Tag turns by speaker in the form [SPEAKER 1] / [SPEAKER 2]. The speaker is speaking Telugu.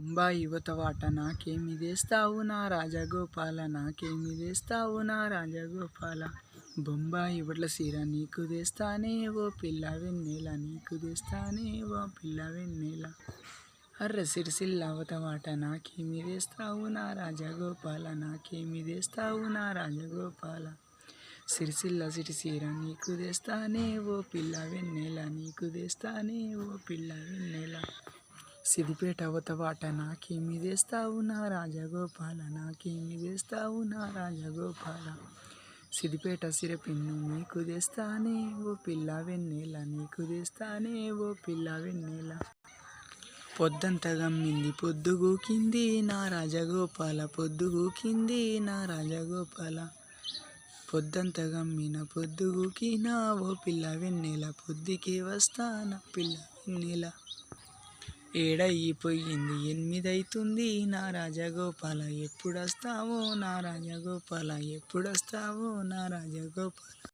[SPEAKER 1] బొంబాయి యువతవాట నాకేమి తెస్తావు నా రాజగోపాల, నాకేమి తెస్తావు నా రాజగోపాల. బొంబాయి యువట్ల సీర నీకు తెస్తానే ఓ పిల్ల వెన్నెల, నీకు తెస్తానే ఓ పిల్ల వెన్నెల. అర్ర సిరిసిల్ల అవతవాట నాకేమి తెస్తావు నా రాజగోపాల, నాకేమి తెస్తావు నా రాజగోపాల. సిరిసిల్ల సిరిసీర నీకు తెస్తానే ఓ పిల్ల వెన్నెల, నీకు తెస్తానే ఓ పిల్ల వెన్నెల. సిద్దిపేట అవతవాట నాకేమి తెస్తావు నా రాజగోపాల, నాకేమి తెస్తావు నా రాజగోపాల. సిద్దిపేట సిరపిన్ను నీకు తెస్తానే ఓ పిల్ల వెన్నెల, నీకు తెస్తానే ఓ పిల్ల వెన్నెల. పొద్దంతా గమ్మింది పొద్దుగూకింది నా రాజగోపాల, పొద్దుగూకింది నా రాజగోపాల. పొద్దంతా గమ్మిన పొద్దుగూకినా ఓ పిల్ల వెన్నెల, పొద్దుకే వస్తాన పిల్ల వెన్నెల. ఏడయిపోయింది ఎనిమిదైతుంది నా రాజగోపాల, ఎప్పుడొస్తావో నా రాజగోపాల, ఎప్పుడొస్తావో నా రాజగోపాల.